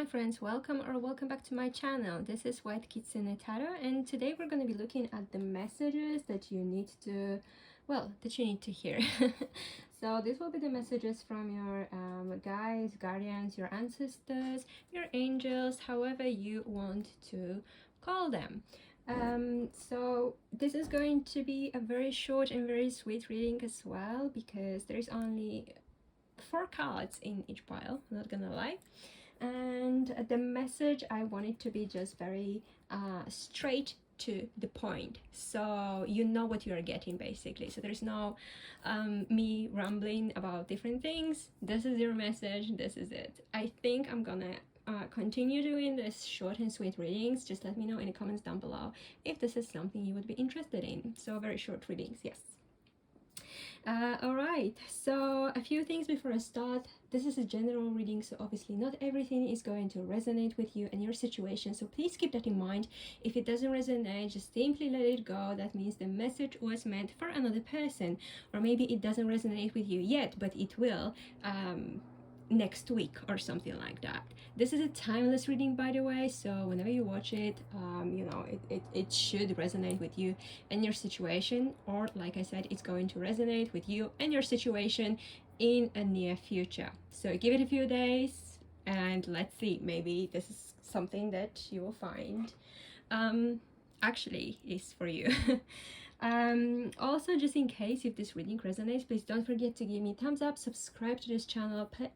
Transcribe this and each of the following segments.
my friends, welcome or welcome back to my channel. This is White Kitsune Tarot, and today we're going to be looking at the messages that you need to, hear. So this will be the messages from your guides, guardians, your ancestors, your angels, however you want to call them. So this is going to be a very short and very sweet reading as well, because there is only 4 cards in each pile, I'm not gonna lie. And the message, I want it to be just very straight to the point, so you know what you are getting basically. So there's no me rambling about different things. This is your message, this is it. I think I'm gonna continue doing this short and sweet readings. Just let me know in the comments down below if this is something you would be interested in. So very short readings, yes. Alright, so a few things before I start. This is a general reading, so obviously not everything is going to resonate with you and your situation, so please keep that in mind. If it doesn't resonate, just simply let it go. That means the message was meant for another person, or maybe it doesn't resonate with you yet, but it will next week or something like that. This is a timeless reading, by the way, so whenever you watch it, you know, it should resonate with you and your situation, or like I said, it's going to resonate with you and your situation in a near future. So give it a few days and let's see, maybe this is something that you will find actually is for you. Also, just in case if this reading resonates, please don't forget to give me a thumbs up, subscribe to this channel, press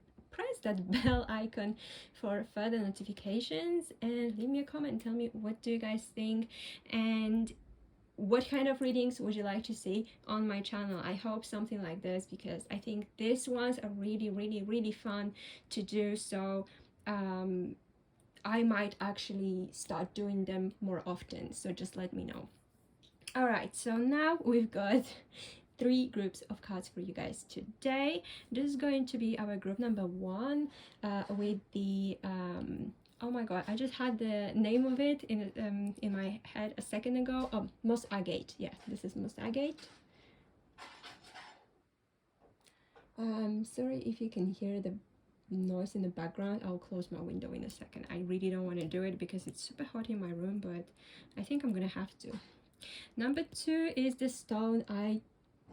that bell icon for further notifications, and leave me a comment. Tell me, what do you guys think, and what kind of readings would you like to see on my channel? I hope something like this, because I think these ones are really fun to do. So I might actually start doing them more often, so just let me know. All right, so now we've got 3 groups of cards for you guys today. This is going to be our group number 1 with the oh my god, I just had the name of it in my head a second ago. Oh, Moss Agate. Yeah, this is Moss Agate. Sorry if you can hear the noise in the background. I'll close my window in a second. I really don't want to do it because it's super hot in my room, but I think I'm gonna have to. Number 2 is the stone. I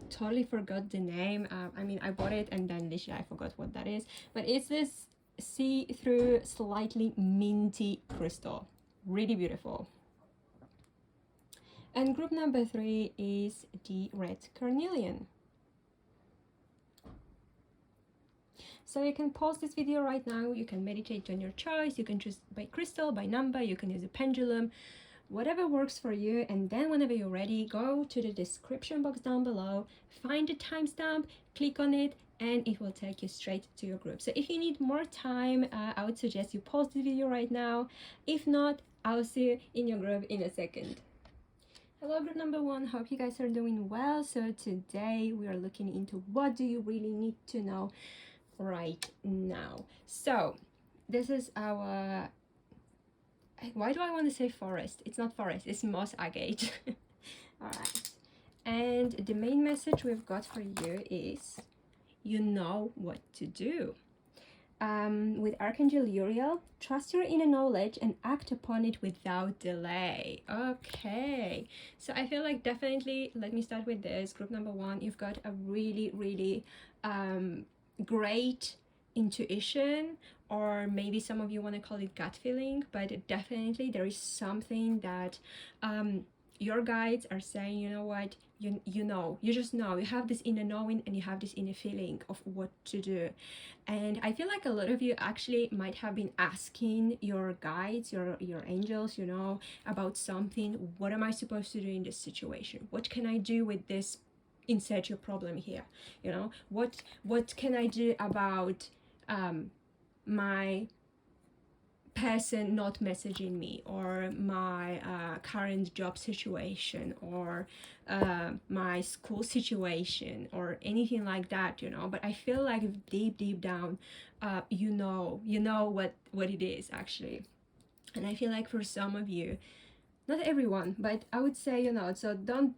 totally forgot the name. I mean, I bought it and then literally I forgot what that is, but it's this see-through slightly minty crystal, really beautiful. And group number 3 is the red carnelian. So you can pause this video right now, you can meditate on your choice, you can choose by crystal, by number, you can use a pendulum, whatever works for you. And then whenever you're ready, go to the description box down below, find the timestamp, click on it, and it will take you straight to your group. So if you need more time, I would suggest you pause the video right now. If not, I'll see you in your group in a second. Hello group number 1, hope you guys are doing well. So today we are looking into what do you really need to know right now. So this is our, why do I want to say forest? It's not forest, it's Moss Agate. All right, and the main message we've got for you is you know what to do. With Archangel Uriel, trust your inner knowledge and act upon it without delay. Okay, so I feel like definitely, let me start with this. Group number 1, you've got a really great intuition, or maybe some of you want to call it gut feeling, but definitely there is something that your guides are saying, you know what, you just know, you have this inner knowing and you have this inner feeling of what to do. And I feel like a lot of you actually might have been asking your guides, your angels, you know, about something. What am I supposed to do in this situation? What can I do with this? Insert your problem here, you know, what can I do about my person not messaging me, or my current job situation, or my school situation, or anything like that, you know. But I feel like deep down you know what it is actually. And I feel like for some of you, not everyone, but I would say, you know, so don't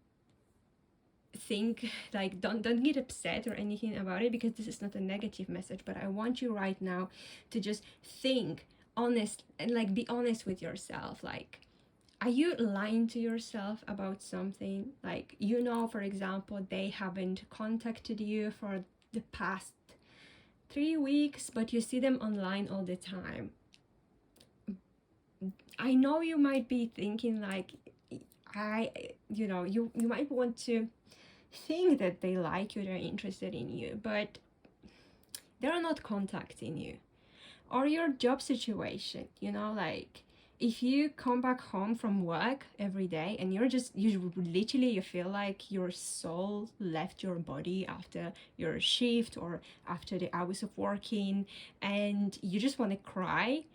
think like, don't get upset or anything about it, because this is not a negative message, but I want you right now to just think honest, and like be honest with yourself. Like, are you lying to yourself about something? Like, you know, for example, they haven't contacted you for the past 3 weeks, but you see them online all the time. I know you might be thinking like, you might want to think that they like you, they're interested in you, but they're not contacting you. Or your job situation, like if you come back home from work every day and you feel like your soul left your body after your shift or after the hours of working, and you just want to cry.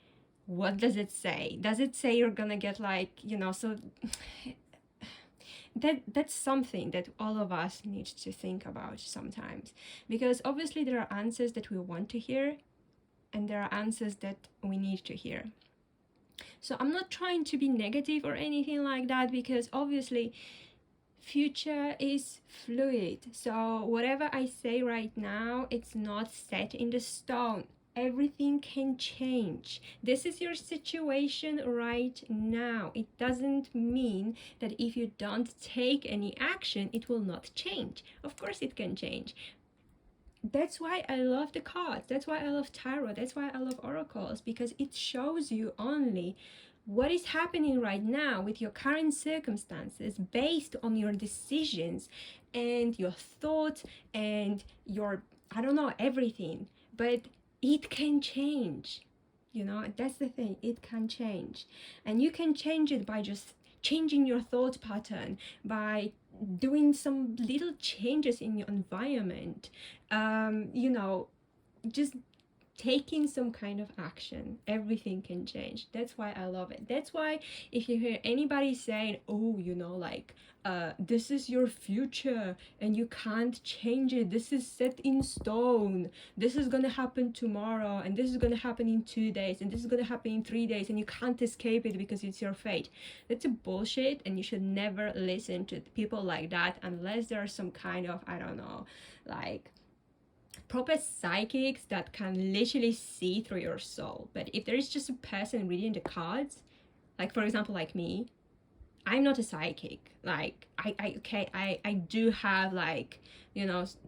What does it say? Does it say you're gonna get like, so that's something that all of us need to think about sometimes, because obviously there are answers that we want to hear and there are answers that we need to hear. So I'm not trying to be negative or anything like that, because obviously future is fluid. So whatever I say right now, it's not set in the stone. Everything can change. This is your situation right now. It doesn't mean that if you don't take any action, it will not change. Of course it can change. That's why I love the cards. That's why I love tarot. That's why I love oracles, because it shows you only what is happening right now with your current circumstances based on your decisions and your thoughts and your, I don't know, everything. But it can change. That's the thing. It can change. And you can change it by just changing your thought pattern, by doing some little changes in your environment, just taking some kind of action. Everything can change. That's why I love it. That's why if you hear anybody saying, oh, this is your future and you can't change it, this is set in stone, this is gonna happen tomorrow, and this is gonna happen in 2 days, and this is gonna happen in 3 days, and you can't escape it because it's your fate. That's a bullshit, and you should never listen to people like that unless there's some kind of, I don't know, like proper psychics that can literally see through your soul. But if there is just a person reading the cards, like for example like me, I'm not a psychic. Like I do have like,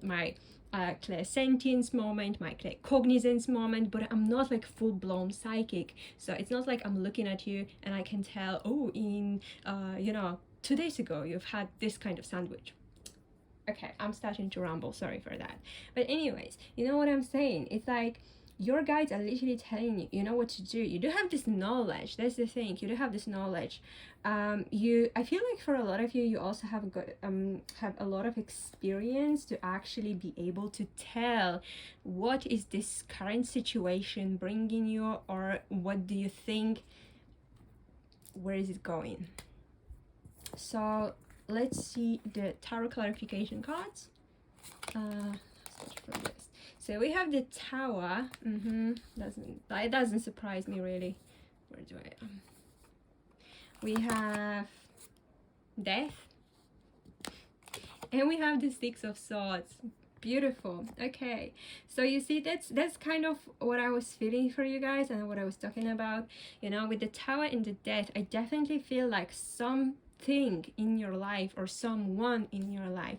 my clairsentience moment, my claircognizance moment, but I'm not like full-blown psychic. So it's not like I'm looking at you and I can tell, oh, in 2 days ago you've had this kind of sandwich. Okay, I'm starting to ramble, sorry for that. But anyways, you know what I'm saying? It's like your guides are literally telling you, what to do. You do have this knowledge. That's the thing. You do have this knowledge. I feel like for a lot of you, you also have a lot of experience to actually be able to tell what is this current situation bringing you, or what do you think, where is it going? So let's see the tarot clarification cards. So we have the Tower. It doesn't surprise me really. Where do I? We have Death, and we have the Six of Swords. Beautiful. Okay, so you see, that's kind of what I was feeling for you guys and what I was talking about. With the Tower and the Death, I definitely feel like something in your life or someone in your life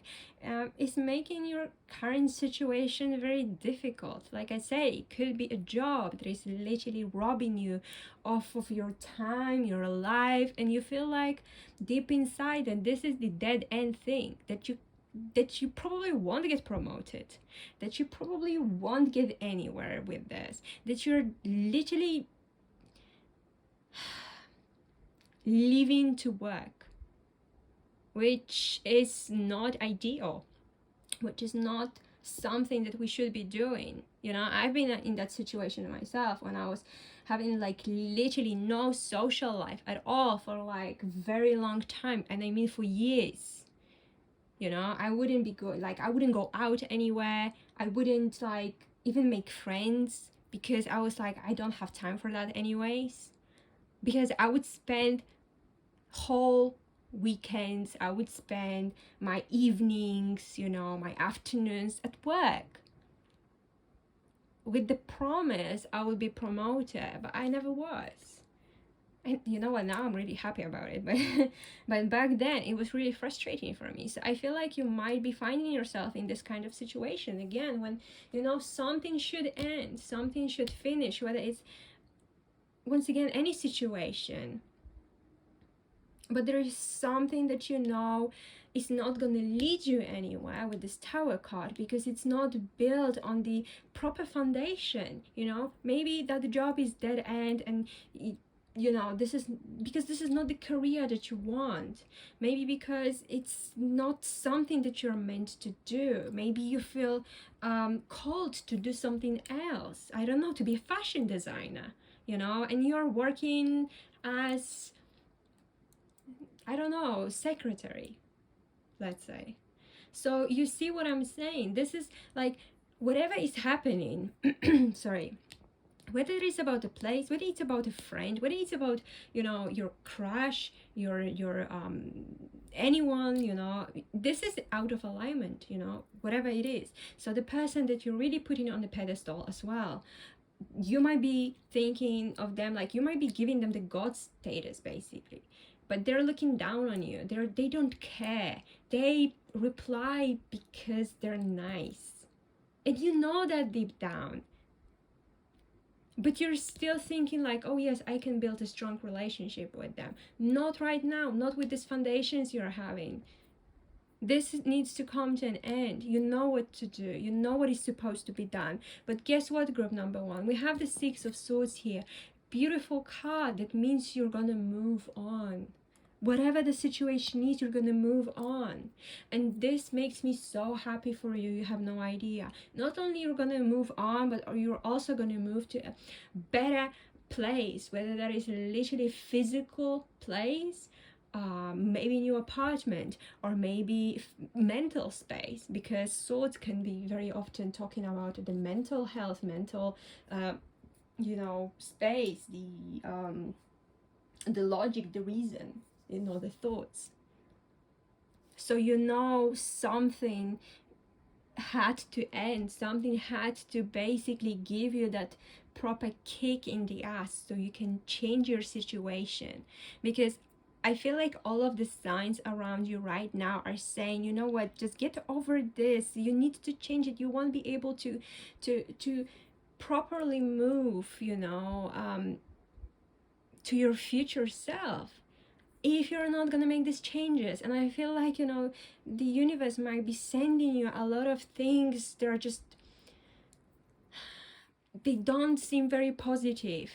is making your current situation very difficult. Like I say, it could be a job that is literally robbing you off of your time, your life, and you feel like deep inside that this is the dead end thing, that you probably won't get promoted, that you probably won't get anywhere with this, that you're literally living to work, which is not ideal, which is not something that we should be doing. I've been in that situation myself, when I was having like literally no social life at all for like very long time, and I mean for years. I wouldn't be good, like I wouldn't go out anywhere, I wouldn't like even make friends, because I was like, I don't have time for that anyways, because I would spend whole weekends, I would spend my evenings, my afternoons at work. with the promise I would be promoted, but I never was. And you know what, now I'm really happy about it, but but back then it was really frustrating for me. So I feel like you might be finding yourself in this kind of situation again, when you know something should end, something should finish, whether it's, once again, any situation, but there is something that you know is not going to lead you anywhere with this Tower card, because it's not built on the proper foundation. You know, maybe that the job is dead end, and you know, this is because this is not the career that you want. Maybe because it's not something that you're meant to do. Maybe you feel called to do something else. I don't know, to be a fashion designer, you know, and you're working as, I don't know, secretary, let's say. So you see what I'm saying? This is like, whatever is happening, sorry, whether it's about a place, whether it's about a friend, whether it's about, you know, your crush, your anyone, you know, this is out of alignment, you know, whatever it is. So the person that you're really putting on the pedestal as well, you might be thinking of them like, you might be giving them the god status basically, but they're looking down on you. They don't care. They reply because they're nice, and you know that deep down, but you're still thinking like, oh yes, I can build a strong relationship with them. Not right now, not with these foundations you're having. This needs to come to an end. You know what to do. You know what is supposed to be done. But guess what, group number one? We have the Six of Swords here. Beautiful card. That means you're gonna move on. Whatever the situation is, you're gonna move on. And this makes me so happy for you. You have no idea. Not only you're gonna move on, but you're also gonna move to a better place, whether that is literally physical place, maybe new apartment, or maybe mental space, because swords can be very often talking about the mental health, mental you know, space, the logic, the reason, you know, the thoughts. So you know something had to end, something had to basically give you that proper kick in the ass so you can change your situation. Because I feel like all of the signs around you right now are saying, you know what, just get over this. You need to change it. You won't be able to properly move, you know, to your future self if you're not gonna make these changes. And I feel like, you know, the universe might be sending you a lot of things that are just, they don't seem very positive,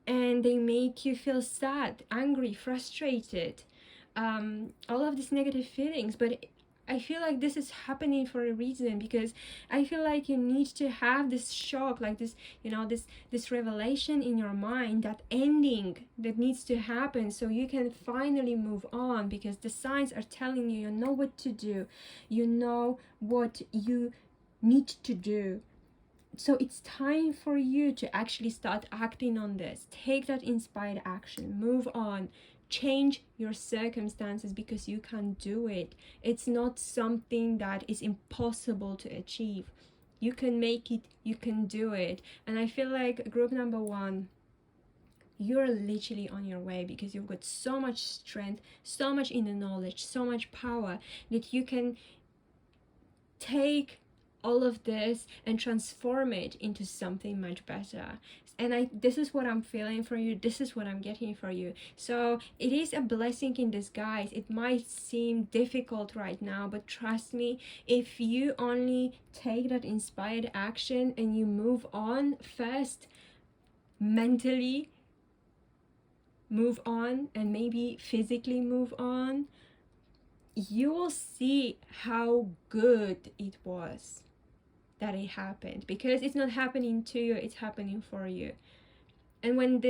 and they make you feel sad, angry, frustrated, all of these negative feelings. But I feel like this is happening for a reason, because I feel like you need to have this shock, like this, you know, this revelation in your mind, that ending that needs to happen so you can finally move on, because the signs are telling you, you know what to do, you know what you need to do. So it's time for you to actually start acting on this. Take that inspired action, move on, change your circumstances, because you can do it. It's not something that is impossible to achieve. You can make it, you can do it. And I feel like group number one, you're literally on your way, because you've got so much strength, so much inner knowledge, so much power, that you can take all of this and transform it into something much better. And this is what I'm feeling for you. This is what I'm getting for you. So it is a blessing in disguise. It might seem difficult right now, but trust me, if you only take that inspired action and you move on first, mentally move on, and maybe physically move on, you will see how good it was that it happened, because it's not happening to you, it's happening for you. And when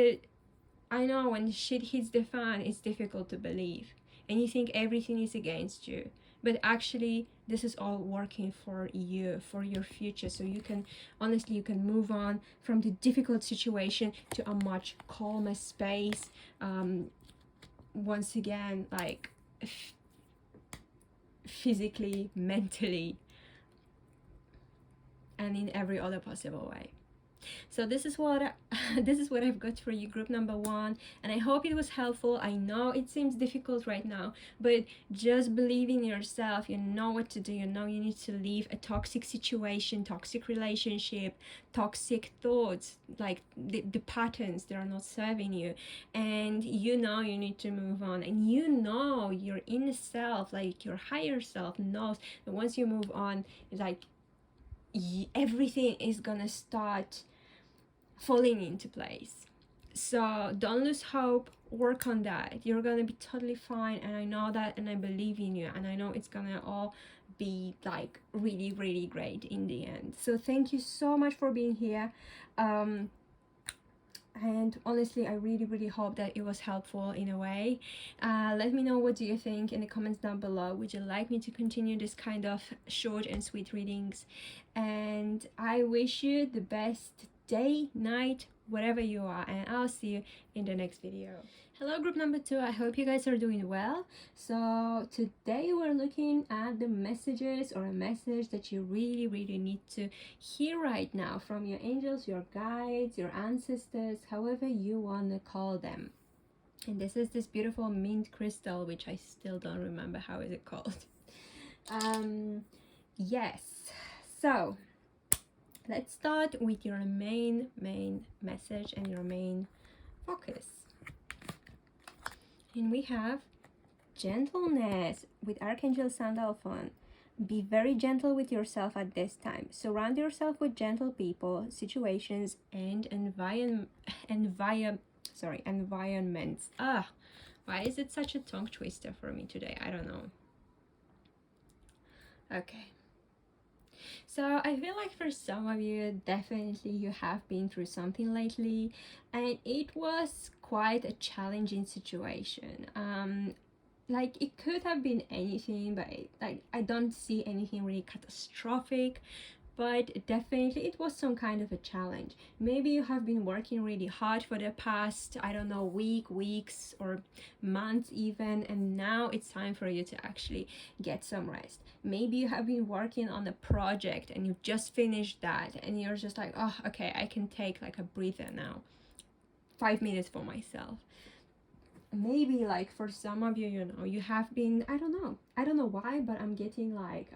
I know when shit hits the fan, it's difficult to believe, and you think everything is against you, but actually this is all working for you, for your future. So you can, honestly, you can move on from the difficult situation to a much calmer space, once again, like physically, mentally. and in every other possible way. So this is what this is what I've got for you, group number 1, and I hope it was helpful. I know it seems difficult right now, but just believe in yourself. You know what to do. You know you need to leave a toxic situation, toxic relationship, toxic thoughts, like the patterns that are not serving you, and you know you need to move on. And you know your inner self, like your higher self, knows that once you move on, like everything is gonna start falling into place. So don't lose hope, work on that. You're gonna be totally fine, and I know that, and I believe in you, and I know it's gonna all be like really, really great in the end. So thank you so much for being here. And honestly, I really, really hope that it was helpful in a way. Let me know, what do you think in the comments down below. Would you like me to continue this kind of short and sweet readings? And I wish you the best day, night, wherever you are, and I'll see you in the next video. Hello group number 2, I hope you guys are doing well. So today we're looking at the messages, or a message that you really, really need to hear right now from your angels, your guides, your ancestors, however you want to call them. And this is this beautiful mint crystal, which I still don't remember how is it called. Yes, so let's start with your main message and your main focus. And we have gentleness with Archangel Sandalphon. Be very gentle with yourself at this time. Surround yourself with gentle people, situations, and environments. Why is it such a tongue twister for me today? I don't know. Okay. So I feel like for some of you, definitely you have been through something lately, and it was quite a challenging situation. Like it could have been anything, but I don't see anything really catastrophic, but definitely it was some kind of a challenge. Maybe you have been working really hard for the past, I don't know, weeks or months even, and now it's time for you to actually get some rest. Maybe you have been working on a project and you've just finished that, and you're just like, oh, okay, I can take like a breather now, 5 minutes for myself. Maybe like for some of you, you know, you have been, I don't know why, but I'm getting like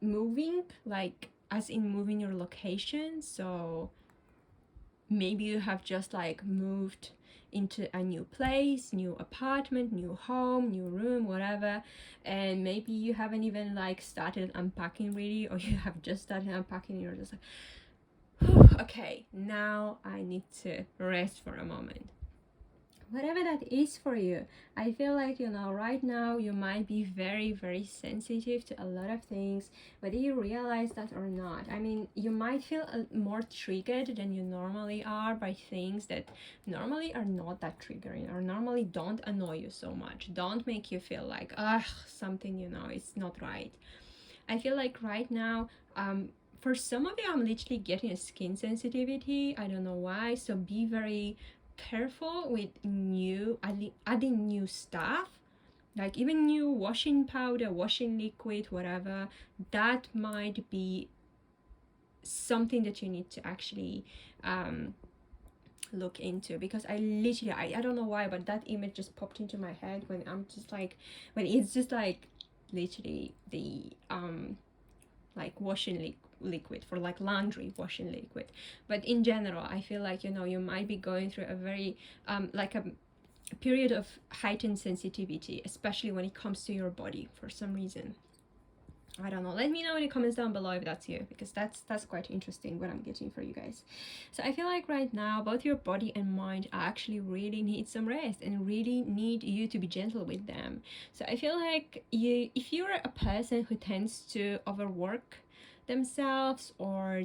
moving, like as in moving your location. So maybe you have just like moved into a new place, new apartment, new home, new room, whatever, and maybe you haven't even like started unpacking really, or you have just started unpacking and you're just like, okay, now I need to rest for a moment. Whatever that is for you, I feel like, you know, right now you might be very, very sensitive to a lot of things, whether you realize that or not. I mean, you might feel more triggered than you normally are by things that normally are not that triggering, or normally don't annoy you so much, don't make you feel like, something, you know, it's not right. I feel like right now, for some of you, I'm literally getting a skin sensitivity. I don't know why, so be very careful with adding new stuff, like even new washing powder, washing liquid, whatever. That might be something that you need to actually look into, because I literally I don't know why, but that image just popped into my head when I'm just like, when it's just like literally the like washing liquid for like laundry washing liquid. But in general, I feel like, you know, you might be going through a very like a period of heightened sensitivity, especially when it comes to your body for some reason. I don't know, let me know in the comments down below if that's you, because that's quite interesting what I'm getting for you guys. So I feel like right now both your body and mind actually really need some rest and really need you to be gentle with them. So I feel like if you're a person who tends to overwork themselves, or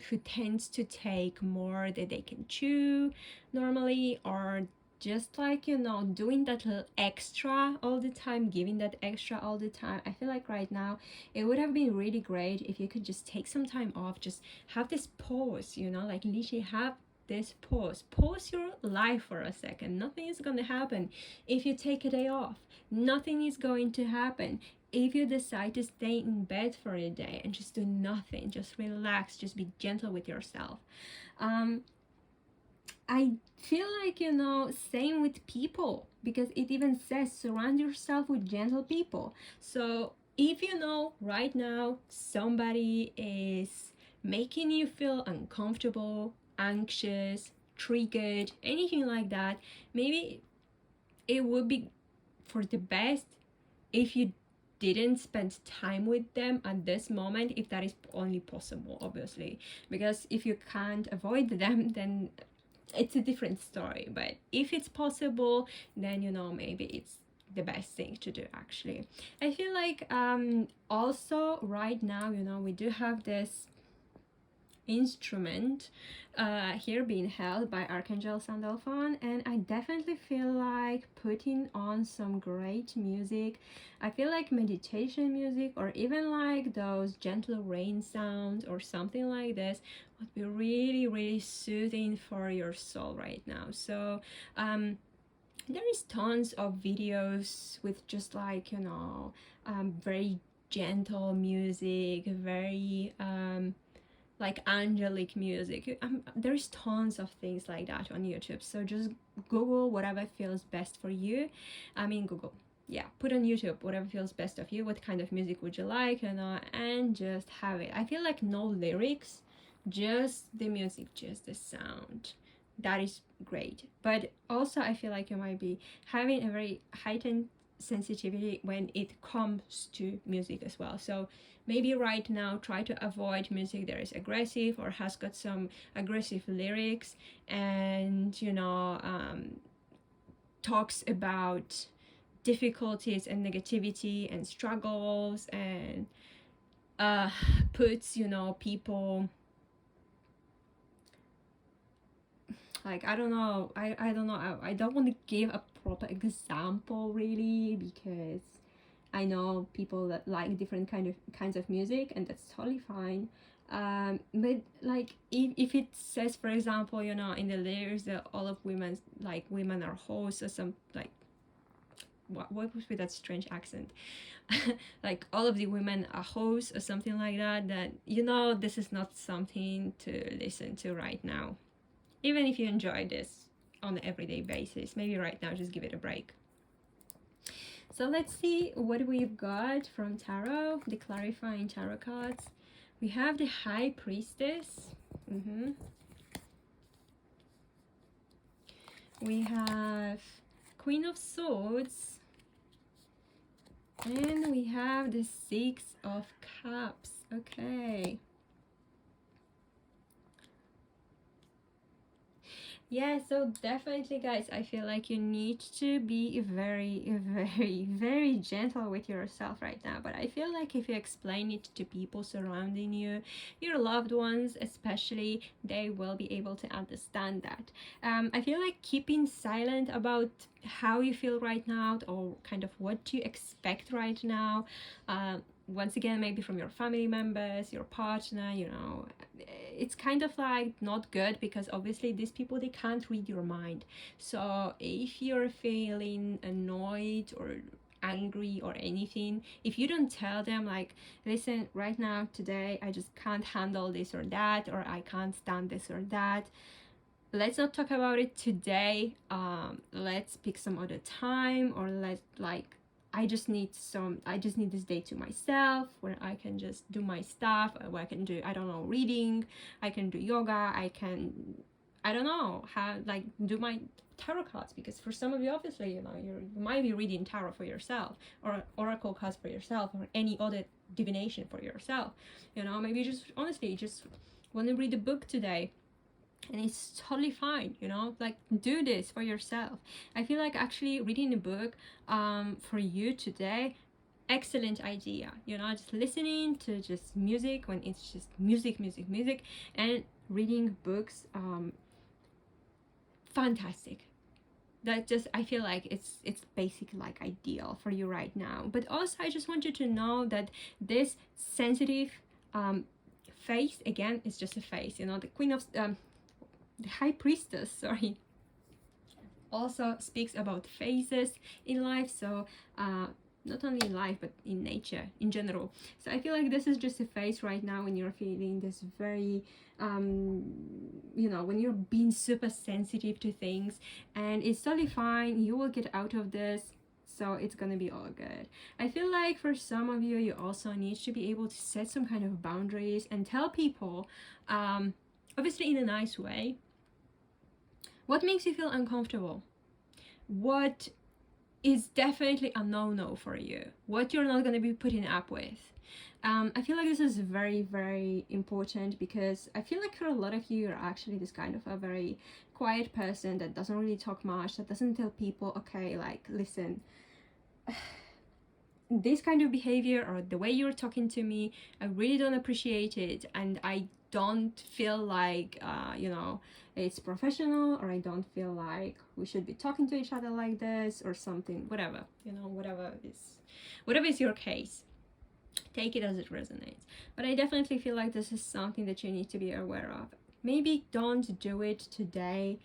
who tends to take more than they can chew normally, or just like, you know, doing that little extra all the time, giving that extra all the time, I feel like right now it would have been really great if you could just take some time off, just have this pause, you know, like literally have this pause your life for a second. Nothing is going to happen if you take a day off. Nothing is going to happen if you decide to stay in bed for a day and just do nothing, just relax, just be gentle with yourself. I feel like, you know, same with people, because it even says surround yourself with gentle people. So if you know right now somebody is making you feel uncomfortable, anxious, triggered, anything like that, maybe it would be for the best if you didn't spend time with them at this moment, if that is only possible, obviously, because if you can't avoid them, then it's a different story. But if it's possible, then, you know, maybe it's the best thing to do. Actually, I feel like also right now, you know, we do have this instrument here being held by Archangel Sandalphon, and I definitely feel like putting on some great music. I feel like meditation music, or even like those gentle rain sounds or something like this, would be really soothing for your soul right now. So there is tons of videos with just like, you know, very gentle music, very like angelic music. There's tons of things like that on YouTube, so just Google whatever feels best for you. Google, yeah, put on YouTube whatever feels best of you, what kind of music would you like, you know, and just have it. I feel like no lyrics, just the music, just the sound, that is great. But also I feel like you might be having a very heightened sensitivity when it comes to music as well. So maybe right now try to avoid music that is aggressive or has got some aggressive lyrics, and, you know, talks about difficulties and negativity and struggles, and puts, you know, people like, I don't know, I don't know, I don't want to give a proper example really, because I know people that like different kinds of music, and that's totally fine. But like if it says, for example, you know, in the lyrics that all of women, like, women are hoes, or some like, what was with that strange accent? Like all of the women are hoes or something like that, that, you know, this is not something to listen to right now. Even if you enjoy this on an everyday basis, maybe right now just give it a break. So let's see what we've got from tarot, the clarifying tarot cards. We have the High Priestess. We have Queen of Swords. And we have the Six of Cups. Okay. Yeah, so definitely, guys, I feel like you need to be very gentle with yourself right now. But I feel like if you explain it to people surrounding you, your loved ones especially, they will be able to understand that. I feel like keeping silent about how you feel right now, or kind of what you expect right now, once again, maybe from your family members, your partner, you know, it's kind of like not good, because obviously these people, they can't read your mind. So if you're feeling annoyed or angry or anything, if you don't tell them like, listen, right now, today, I just can't handle this or that, or I can't stand this or that, let's not talk about it today, let's pick some other time, or let's like, I just need this day to myself, where I can just do my stuff, where I can do, I don't know, reading, I can do yoga, I can, I don't know, how, like, do my tarot cards, because for some of you, obviously, you know, you might be reading tarot for yourself, or oracle cards for yourself, or any other divination for yourself, you know, maybe you just honestly just want to read a book today, and it's totally fine, you know, like, do this for yourself. I feel like actually reading a book for you today, excellent idea, you know, just listening to just music, when it's just music, and reading books, fantastic. That just, I feel like it's basically like ideal for you right now. But also, I just want you to know that this sensitive phase, again, is just a phase, you know. The Queen of the High Priestess, sorry, also speaks about phases in life. So not only in life but in nature in general. So I feel like this is just a phase right now when you're feeling this very you know, when you're being super sensitive to things, and it's totally fine. You will get out of this, so it's gonna be all good. I feel like for some of you, you also need to be able to set some kind of boundaries and tell people, obviously in a nice way, what makes you feel uncomfortable, what is definitely a no-no for you, what you're not going to be putting up with. I feel like this is very, very important, because I feel like for a lot of you, you're actually this kind of a very quiet person that doesn't really talk much, that doesn't tell people, okay, like, listen, this kind of behavior or the way you're talking to me, I really don't appreciate it, and I don't feel like you know, it's professional, or I don't feel like we should be talking to each other like this or something, whatever, you know, whatever is your case, take it as it resonates. But I definitely feel like this is something that you need to be aware of. Maybe don't do it today,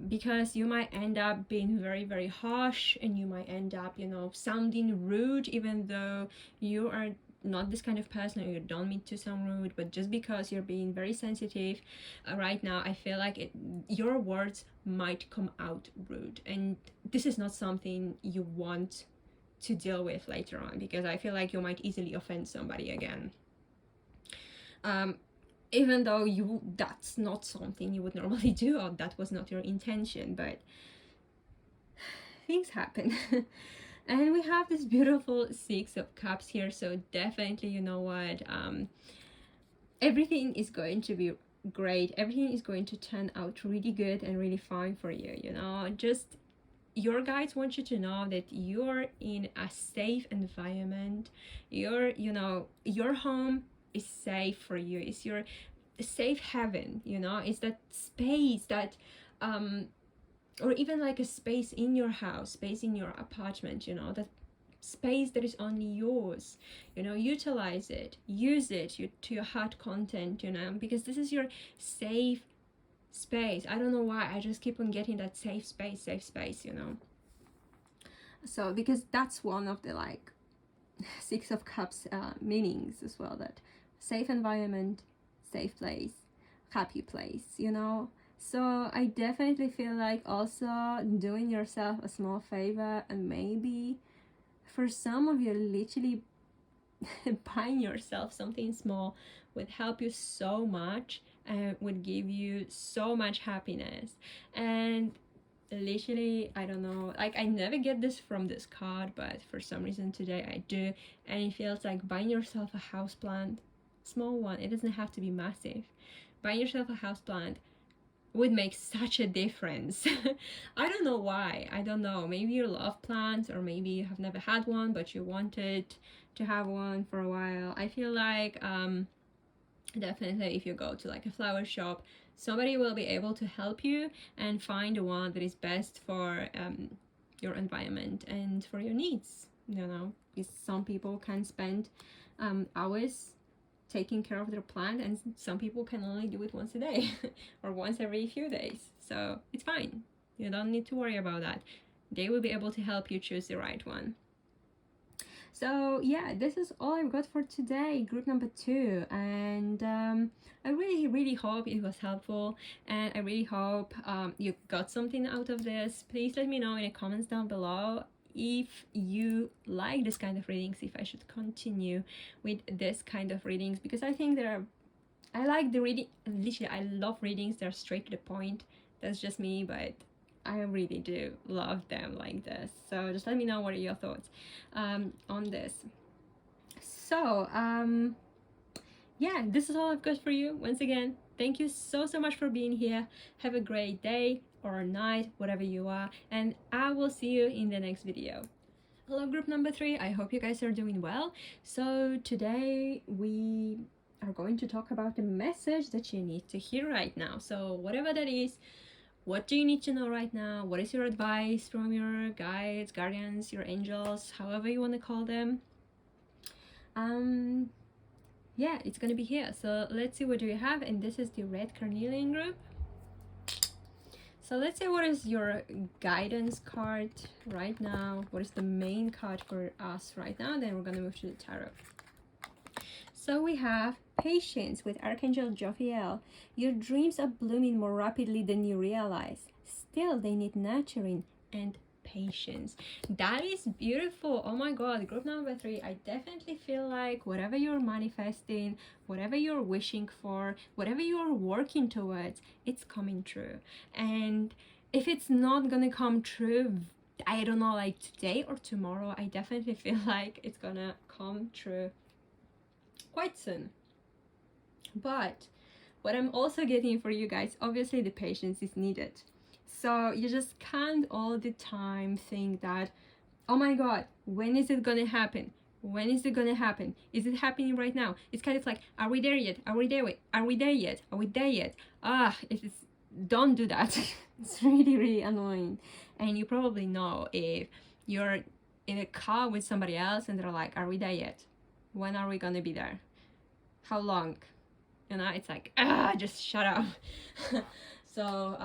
because you might end up being very, very harsh, and you might end up, you know, sounding rude, even though you are not this kind of person, or you don't mean to sound rude, but just because you're being very sensitive right now, I feel like your words might come out rude, and this is not something you want to deal with later on, because I feel like you might easily offend somebody again, even though that's not something you would normally do, or that was not your intention, but things happen. And we have this beautiful Six of Cups here, so definitely, you know what, everything is going to be great, everything is going to turn out really good and really fine for you, you know. Just your guides want you to know that you're in a safe environment, you know, your home is safe for you, it's your safe haven, you know, it's that space that or even like a space in your house, space in your apartment, you know, that space that is only yours, you know. Utilize it, use it to your heart content, you know, because this is your safe space. I don't know why I just keep on getting that safe space, you know. So because that's one of the like Six of Cups meanings as well, that safe environment, safe place, happy place, you know. So I definitely feel like also doing yourself a small favor, and maybe for some of you, literally buying yourself something small would help you so much and would give you so much happiness. And literally, I don't know, like, I never get this from this card, but for some reason today I do, and it feels like buying yourself a houseplant, small one, it doesn't have to be massive. Buying yourself a houseplant would make such a difference. I don't know why, I don't know, maybe you love plants, or maybe you have never had one but you wanted to have one for a while. I feel like definitely if you go to like a flower shop, somebody will be able to help you and find the one that is best for your environment and for your needs, you know. Because some people can spend hours taking care of their plant, and some people can only do it once a day or once every few days, so it's fine, you don't need to worry about that. They will be able to help you choose the right one. So yeah, this is all I've got for today, group number 2, and I really hope it was helpful, and I really hope you got something out of this. Please let me know in the comments down below if you like this kind of readings, if I should continue with this kind of readings, because I think I like the reading, literally I love readings, they're straight to the point. That's just me, but I really do love them like this. So just let me know what are your thoughts on this. So yeah, this is all I've got for you. Once again, thank you so much for being here. Have a great day or night, whatever you are, and I will see you in the next video. Hello group number 3, I hope you guys are doing well. So today we are going to talk about the message that you need to hear right now. So whatever that is, what do you need to know right now? What is your advice from your guides, guardians, your angels, however you want to call them? Yeah, it's gonna be here. So let's see what do we have, and this is the red carnelian group. So let's say, what is your guidance card right now? What is the main card for us right now? Then we're going to move to the tarot. So we have patience with Archangel Jophiel. Your dreams are blooming more rapidly than you realize. Still, they need nurturing and patience. That is beautiful. Oh my god, group number 3, I definitely feel like whatever you're manifesting, whatever you're wishing for, whatever you're working towards, it's coming true. And if it's not gonna come true, I don't know, like today or tomorrow, I definitely feel like it's gonna come true quite soon. But what I'm also getting for you guys, obviously the patience is needed. So you just can't all the time think that, oh my god, when is it gonna happen? When is it gonna happen? Is it happening right now? It's kind of like, are we there yet? Are we there yet? Are we there yet? Are we there yet? Don't do that. It's really, really annoying. And you probably know if you're in a car with somebody else and they're like, are we there yet? When are we gonna be there? How long? You know, it's like, just shut up. So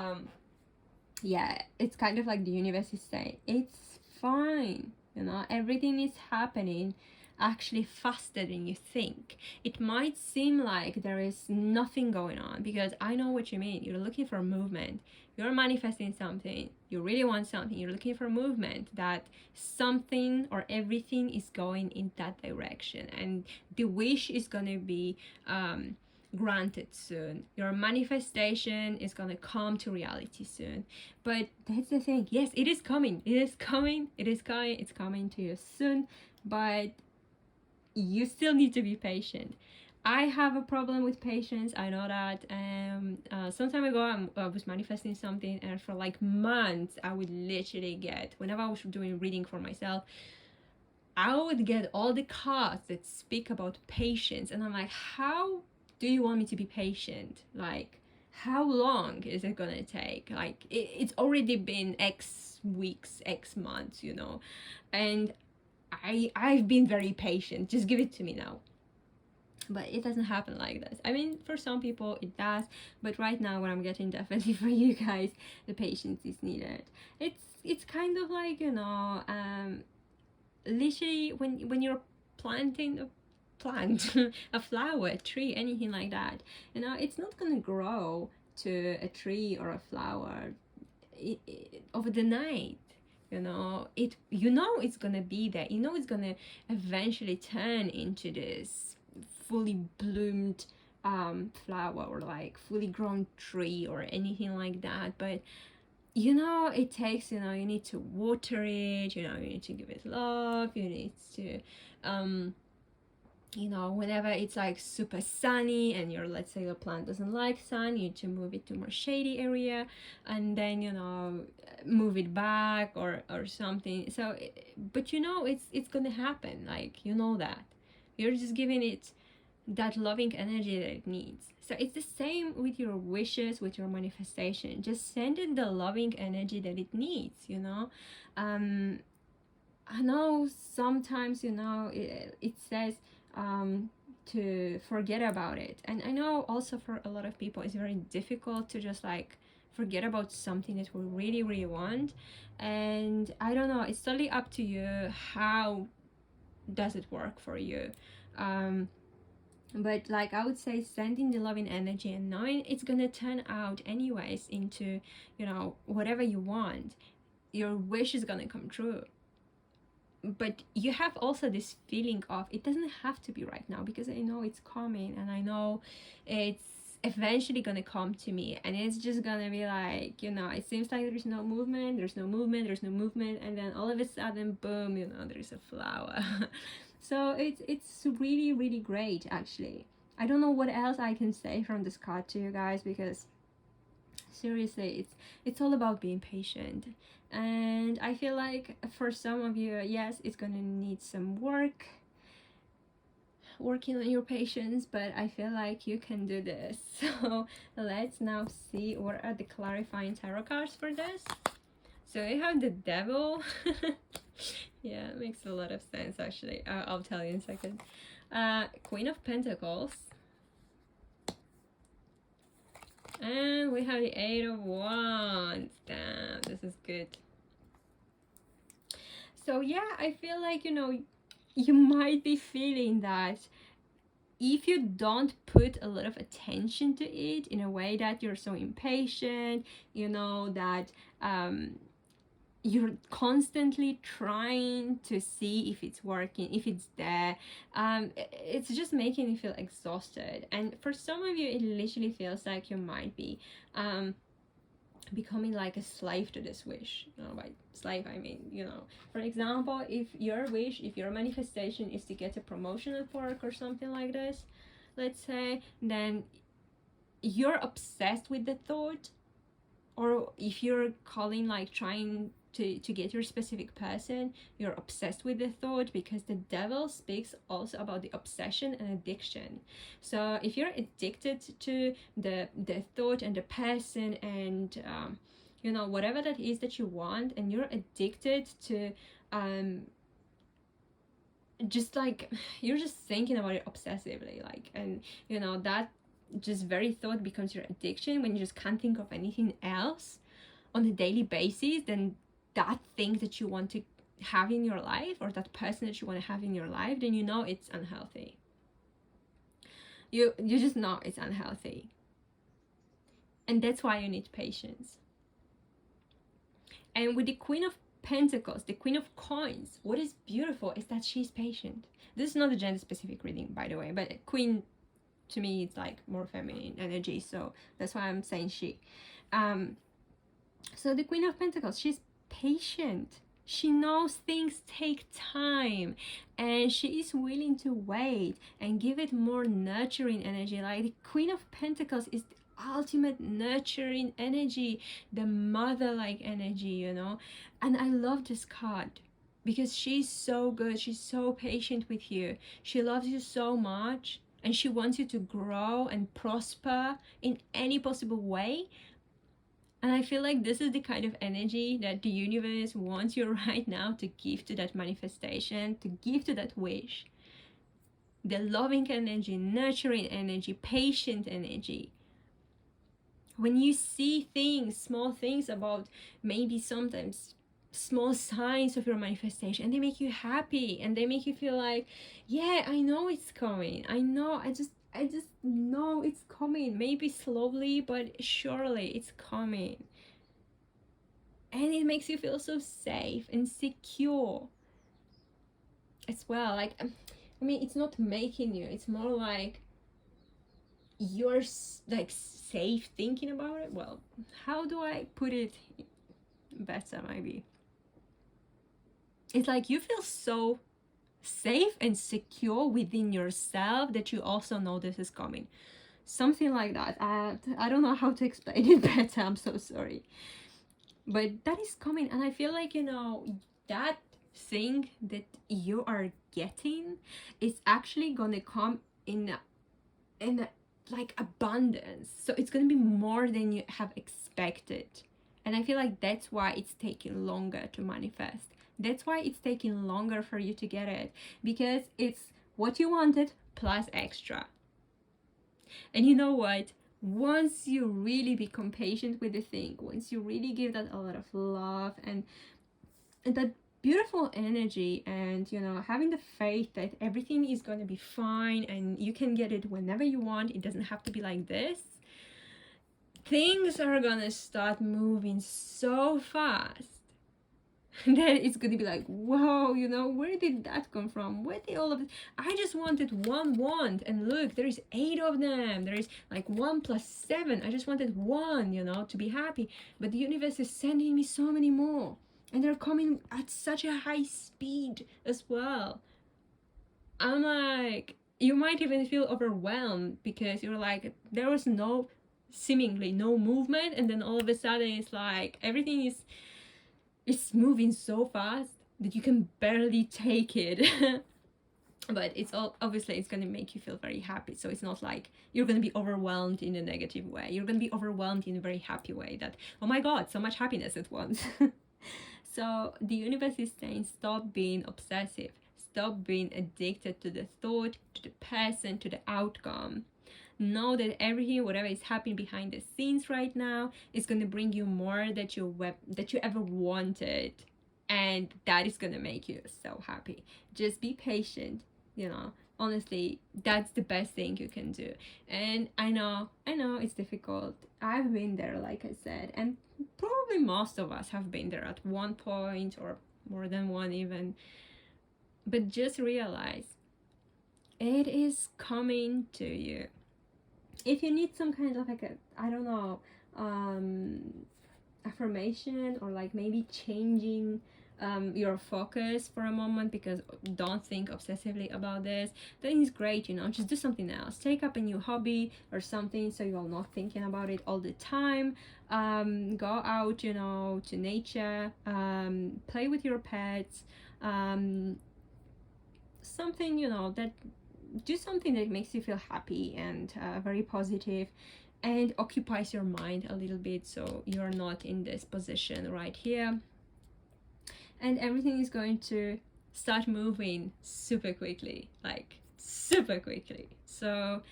yeah, it's kind of like the universe is saying, it's fine, you know, everything is happening actually faster than you think. It might seem like there is nothing going on, because I know what you mean. You're looking for movement, you're manifesting something, you really want something, you're looking for movement, that something or everything is going in that direction, and the wish is gonna be granted soon. Your manifestation is gonna come to reality soon. But that's the thing, yes, it is coming, it is coming, it is coming, it's coming to you soon, but you still need to be patient. I have a problem with patience, I know that. Some time ago I was manifesting something, and for like months I would literally get, whenever I was doing reading for myself, I would get all the cards that speak about patience, and I'm like, how do you want me to be patient? Like, how long is it gonna take? Like, it's already been X weeks, X months, you know, and I've been very patient, just give it to me now. But it doesn't happen like this. I mean, for some people it does, but right now what I'm getting, definitely for you guys, the patience is needed. It's kind of like, you know, literally when you're planting a plant, a flower, a tree, anything like that, you know, it's not gonna grow to a tree or a flower over the night. You know, it's gonna be there, you know, it's gonna eventually turn into this fully bloomed flower, or like fully grown tree or anything like that. But you know, it takes, you know, you need to water it, you know, you need to give it love, you need to you know, whenever it's like super sunny and you're, let's say the plant doesn't like sun, you need to move it to more shady area, and then, you know, move it back or something. So but you know, it's gonna happen, like, you know, that you're just giving it that loving energy that it needs. So it's the same with your wishes, with your manifestation. Just send it the loving energy that it needs, you know. I know sometimes, you know, it says to forget about it, and I know also for a lot of people it's very difficult to just like forget about something that we really, really want. And I don't know, it's totally up to you how does it work for you. But like, I would say sending the loving energy and knowing it's gonna turn out anyways into, you know, whatever you want. Your wish is gonna come true. But you have also this feeling of, it doesn't have to be right now, because I know it's coming, and I know it's eventually gonna come to me, and it's just gonna be like, you know, it seems like there's no movement, there's no movement, there's no movement, and then all of a sudden, boom, you know, there's a flower. So it's really, really great, actually. I don't know what else I can say from this card to you guys, because seriously, it's all about being patient. And I feel like for some of you, yes, it's gonna need some working on your patience, but I feel like you can do this. So let's now see what are the clarifying tarot cards for this. So we have the Devil. Yeah, it makes a lot of sense, actually. I'll tell you in a second. Queen of Pentacles. And we have the 8 of Wands. Wands. Damn, this is good. So yeah, I feel like, you might be feeling that if you don't put a lot of attention to it, in a way that you're so impatient, that you're constantly trying to see if it's working, if it's there, it's just making you feel exhausted. And for some of you, it literally feels like you might be becoming like a slave to this wish. By slave I mean, for example, if your manifestation is to get a promotion at work or something like this, let's say, then you're obsessed with the thought. Or if you're calling like trying to get your specific person, you're obsessed with the thought, because the devil speaks also about the obsession and addiction. So if you're addicted to the thought and the person and whatever that is that you want, and you're addicted to just like, you're just thinking about it obsessively, like, and that just very thought becomes your addiction, when you just can't think of anything else on a daily basis, then that thing that you want to have in your life, or that person that you want to have in your life, then it's unhealthy. You just know it's unhealthy. And that's why you need patience. And with the Queen of Pentacles, the Queen of Coins, what is beautiful is that she's patient. This is not a gender specific reading, by the way, but Queen, to me, it's like more feminine energy, so that's why I'm saying she. So the Queen of Pentacles, she's patient. She knows things take time, and she is willing to wait and give it more nurturing energy. Like, the Queen of Pentacles is the ultimate nurturing energy, the mother-like energy, and I love this card because she's so good. She's so patient with you. She loves you so much, and she wants you to grow and prosper in any possible way. And I feel like this is the kind of energy that the universe wants you right now to give to that manifestation, to give to that wish. The loving energy, nurturing energy, patient energy. When you see things, small things about maybe sometimes small signs of your manifestation, and they make you happy, and they make you feel like, yeah, I know it's coming. I just know it's coming. Maybe slowly, but surely it's coming. And it makes you feel so safe and secure as well. Like, I mean, it's not making you, it's more like you're like safe thinking about it. Well, how do I put it better? Maybe it's like you feel so safe and secure within yourself that you also know this is coming. Something like that. I don't know how to explain it better. I'm so sorry. But that is coming. And I feel like, that thing that you are getting is actually gonna come in like abundance. So it's gonna be more than you have expected. And I feel like that's why it's taking longer to manifest. That's why it's taking longer for you to get it, because it's what you wanted plus extra. And you know what? Once you really become patient with the thing, once you really give that a lot of love and that beautiful energy, and having the faith that everything is going to be fine and you can get it whenever you want, it doesn't have to be like this, things are gonna start moving so fast that it's gonna be like, whoa, where did that come from? Where did all of it? I just wanted one wand, and look, there is 8 of them. There is like 1 plus 7. I just wanted one, to be happy. But the universe is sending me so many more, and they're coming at such a high speed as well. I'm like, you might even feel overwhelmed because you're like, there was seemingly no movement, and then all of a sudden it's like everything is moving so fast that you can barely take it. But it's all, obviously it's going to make you feel very happy. So it's not like you're going to be overwhelmed in a negative way. You're going to be overwhelmed in a very happy way, that, oh my god, so much happiness at once. So the universe is saying, stop being obsessive, stop being addicted to the thought, to the person, to the outcome. know that everything, whatever is happening behind the scenes right now, is going to bring you more that you ever wanted, and that is going to make you so happy. Just be patient, you know. Honestly, that's the best thing you can do. And I know it's difficult. I've been there, like I said, and probably most of us have been there at one point, or more than one even. But just realize it is coming to you. If you need some kind of like a, I don't know, affirmation, or like maybe changing your focus for a moment, because don't think obsessively about this, then it's great, you know. Just do something else, take up a new hobby or something, so you're not thinking about it all the time. Go out, you know, to nature, play with your pets, something, you know, that do something that makes you feel happy and very positive, and occupies your mind a little bit, so you're not in this position right here, and everything is going to start moving super quickly, like super quickly. So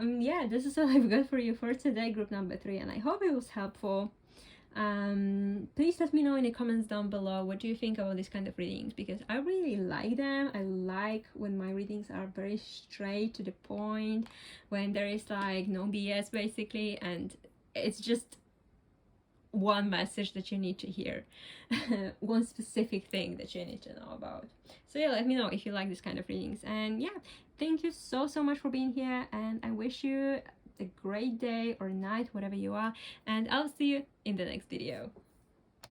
yeah, this is all I've got for you for today, group number 3, and I hope it was helpful. Please let me know in the comments down below what do you think about this kind of readings, because I really like them. I like when my readings are very straight to the point, when there is like no BS basically, and it's just one message that you need to hear, one specific thing that you need to know about. So yeah, let me know if you like this kind of readings. And yeah, thank you so much for being here, and I wish you a great day or night, whatever you are, and I'll see you in the next video.